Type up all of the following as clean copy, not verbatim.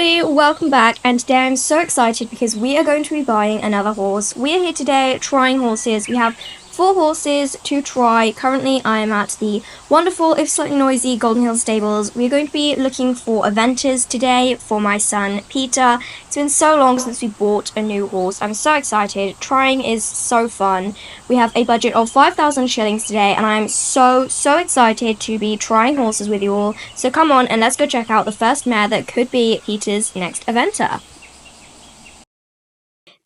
everybody, welcome back, and today I'm so excited because we are going to be buying another horse. We are here today trying horses. We have 4 horses to try. Currently I am at the wonderful, if slightly noisy, Golden Hill stables. We are going to be looking for eventers today for my son Peter. It's been so long since we bought a new horse. I'm so excited. Trying is so fun. We have a budget of 5,000 shillings today, and I'm so excited to be trying horses with you all. So come on and let's go check out the first mare that could be Peter's next eventer.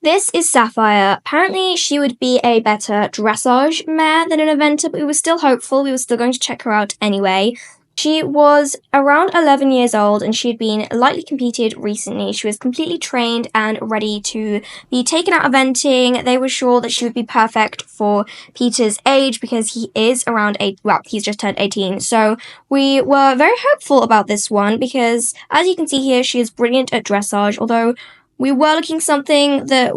This is Sapphire. Apparently she would be a better dressage mare than an eventer, but we were still hopeful. We were still going to check her out anyway. She was around 11 years old and she had been lightly competed recently. She was completely trained and ready to be taken out eventing. They were sure that she would be perfect for Peter's age because he is around he's just turned 18. So we were very hopeful about this one because, as you can see here, she is brilliant at dressage, although we were looking for something that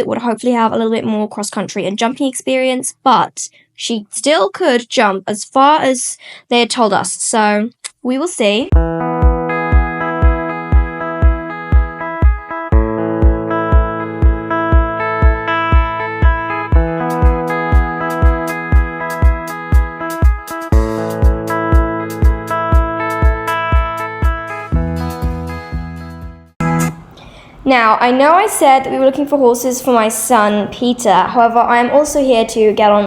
would hopefully have a little bit more cross-country and jumping experience, but she still could jump as far as they had told us, so we will see. Now, I know I said that we were looking for horses for my son, Peter. However, I am also here to get on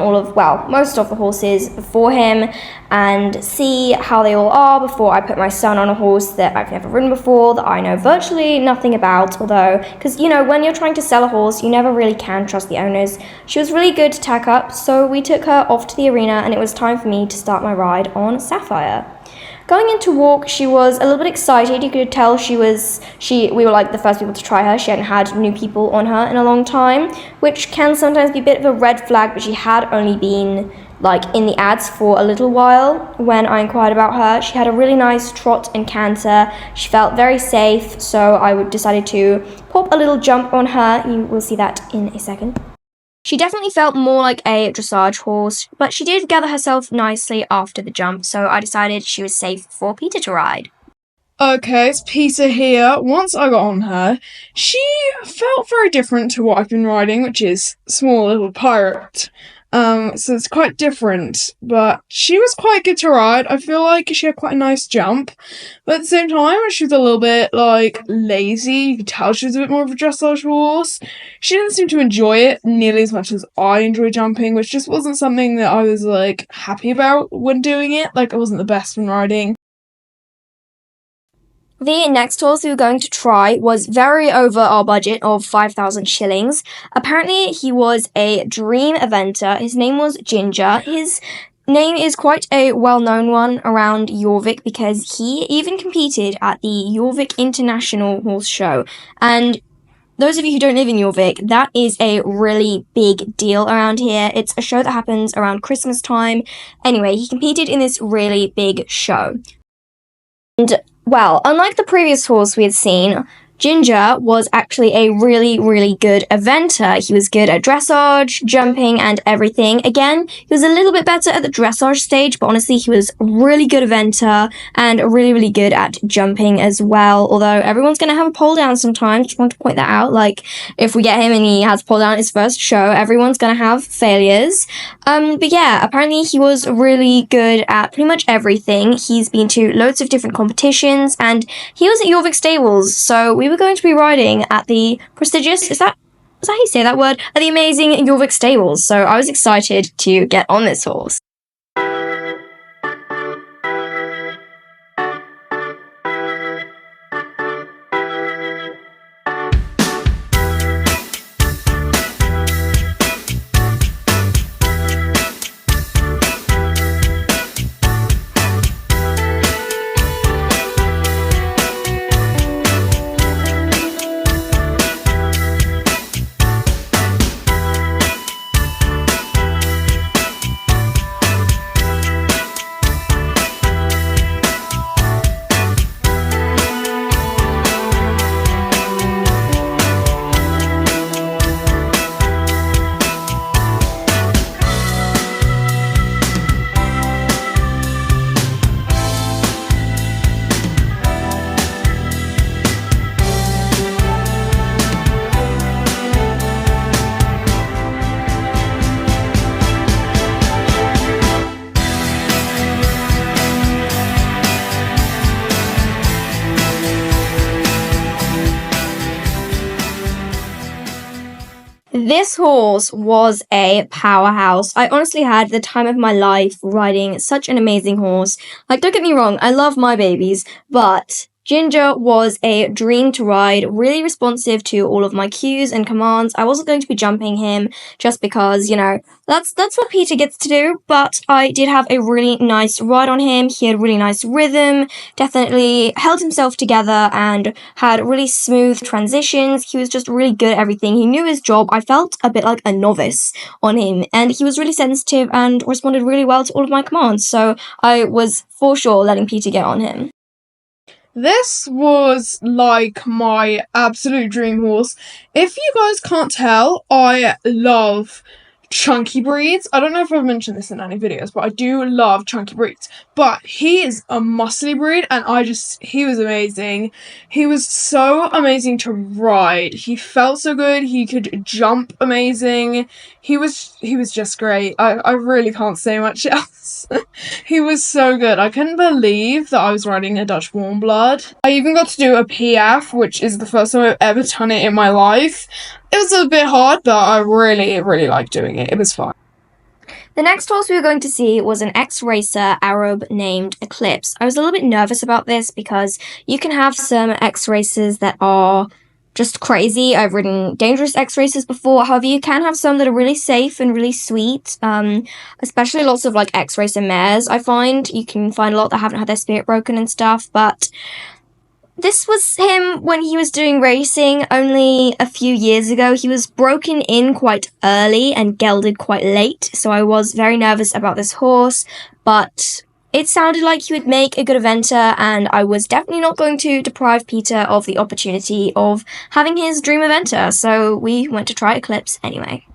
most of the horses for him and see how they all are before I put my son on a horse that I've never ridden before, that I know virtually nothing about. Although, because, when you're trying to sell a horse, you never really can trust the owners. She was really good to tack up, so we took her off to the arena and it was time for me to start my ride on Sapphire. Going into walk, she was a little bit excited. You could tell we were like the first people to try her. She hadn't had new people on her in a long time, which can sometimes be a bit of a red flag, but she had only been in the ads for a little while when I inquired about her. She had a really nice trot and canter. She felt very safe, so I decided to pop a little jump on her. You will see that in a second. She definitely felt more like a dressage horse, but she did gather herself nicely after the jump, so I decided she was safe for Peter to ride. Okay, it's Peter here. Once I got on her, she felt very different to what I've been riding, which is Small Little Pirate. So it's quite different, but she was quite good to ride. I feel like she had quite a nice jump, but at the same time, she was a little bit, lazy. You could tell she was a bit more of a dressage horse. She didn't seem to enjoy it nearly as much as I enjoy jumping, which just wasn't something that I was, happy about when doing it. I wasn't the best when riding. The next horse we were going to try was very over our budget of 5,000 shillings. Apparently, he was a dream eventer. His name was Ginger. His name is quite a well-known one around Jorvik because he even competed at the Jorvik International Horse Show. And those of you who don't live in Jorvik, that is a really big deal around here. It's a show that happens around Christmas time. Anyway, he competed in this really big show. And well, unlike the previous horse we had seen, Ginger was actually a really good eventer. He was good at dressage, jumping, and everything. Again, he was a little bit better at the dressage stage, but honestly, he was a really good eventer and really good at jumping as well. Although everyone's going to have a pole down sometimes. Just want to point that out. If we get him and he has a pole down at his first show, everyone's going to have failures. But yeah, apparently he was really good at pretty much everything. He's been to loads of different competitions, and he was at Jorvik Stables, so we were going to be riding at the prestigious, is that how you say that word? At the amazing Jorvik Stables, so I was excited to get on this horse. This horse was a powerhouse. I honestly had the time of my life riding such an amazing horse. Like, don't get me wrong, I love my babies, but Ginger was a dream to ride, really responsive to all of my cues and commands. I wasn't going to be jumping him just because, that's what Peter gets to do, but I did have a really nice ride on him. He had really nice rhythm, definitely held himself together and had really smooth transitions. He was just really good at everything. He knew his job. I felt a bit like a novice on him, and he was really sensitive and responded really well to all of my commands, so I was for sure letting Peter get on him. This was like my absolute dream horse. If you guys can't tell, I love chunky breeds. I don't know if I've mentioned this in any videos, but I do love chunky breeds. But he is a muscly breed, and he was amazing. He was so amazing to ride. He felt so good. He could jump amazing. He was just great. I really can't say much else. He was so good. I couldn't believe that I was riding a Dutch warm blood. I even got to do a PF, which is the first time I've ever done it in my life. It was a bit hard, but I really, really liked doing it. It was fun. The next horse we were going to see was an ex-racer Arab named Eclipse. I was a little bit nervous about this because you can have some ex-racers that are just crazy. I've ridden dangerous ex-racers before. However, you can have some that are really safe and really sweet. Especially lots of ex-racer mares, I find. You can find a lot that haven't had their spirit broken and stuff, but this was him when he was doing racing only a few years ago. He was broken in quite early and gelded quite late, so I was very nervous about this horse, but it sounded like he would make a good eventer, and I was definitely not going to deprive Peter of the opportunity of having his dream eventer, so we went to try Eclipse anyway.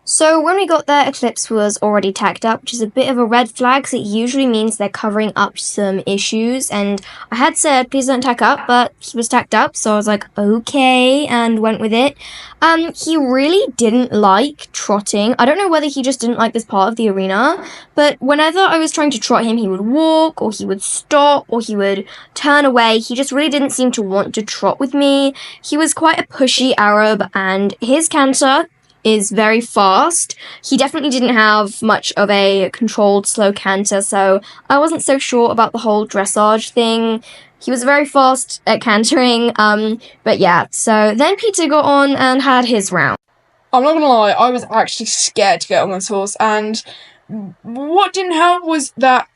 So when we got there, Eclipse was already tacked up, which is a bit of a red flag, because it usually means they're covering up some issues, and I had said, please don't tack up, but he was tacked up, so I was like, okay, and went with it. He really didn't like trotting. I don't know whether he just didn't like this part of the arena, but whenever I was trying to trot him, he would walk, or he would stop, or he would turn away. He just really didn't seem to want to trot with me. He was quite a pushy Arab, and his canter is very fast. He definitely didn't have much of a controlled slow canter, so I wasn't so sure about the whole dressage thing. He was very fast at cantering, but yeah, so then Peter got on and had his round. I'm not gonna lie, I was actually scared to get on this horse, and what didn't help was that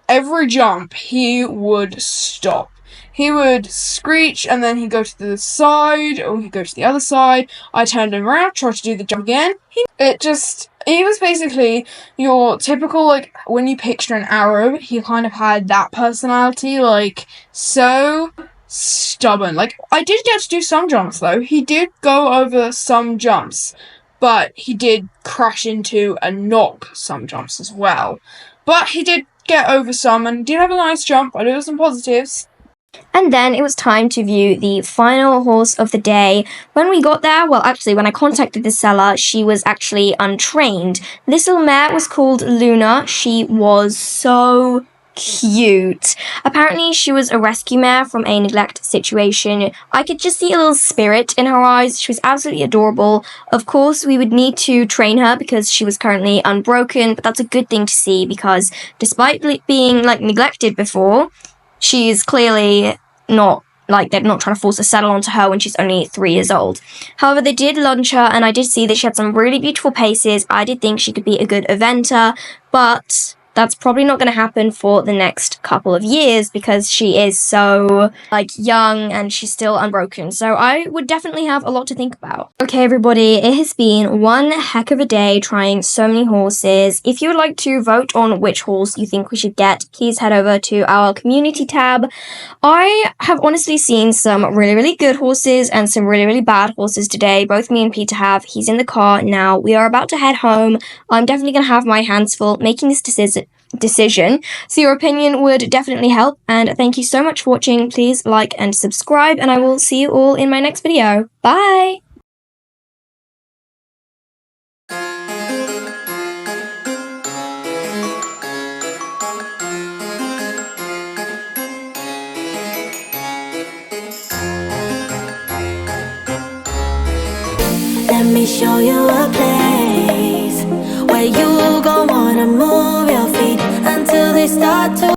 every jump he would stop. He would screech, and then he'd go to the side, or he'd go to the other side. I turned him around, tried to do the jump again. He was basically your typical, when you picture an Arab, he kind of had that personality, so stubborn. I did get to do some jumps, though. He did go over some jumps, but he did crash into and knock some jumps as well. But he did get over some, and did have a nice jump. I do have some positives. And then it was time to view the final horse of the day. When we got there, well, actually, when I contacted the seller, she was actually untrained. This little mare was called Luna. She was so cute. Apparently, she was a rescue mare from a neglect situation. I could just see a little spirit in her eyes. She was absolutely adorable. Of course, we would need to train her because she was currently unbroken, but that's a good thing to see because despite being, neglected before, she's clearly not, they're not trying to force a saddle onto her when she's only 3 years old. However, they did launch her, and I did see that she had some really beautiful paces. I did think she could be a good eventer, but that's probably not going to happen for the next couple of years because she is so, like, young and she's still unbroken. So I would definitely have a lot to think about. Okay, everybody, it has been one heck of a day trying so many horses. If you would like to vote on which horse you think we should get, please head over to our community tab. I have honestly seen some really, really good horses and some really, really bad horses today. Both me and Peter have. He's in the car now. We are about to head home. I'm definitely going to have my hands full making this decision. So your opinion would definitely help. And thank you so much for watching. Please like and subscribe. And I will see you all in my next video. Bye! Let me show you a place where you gon' wanna move your feet until they start to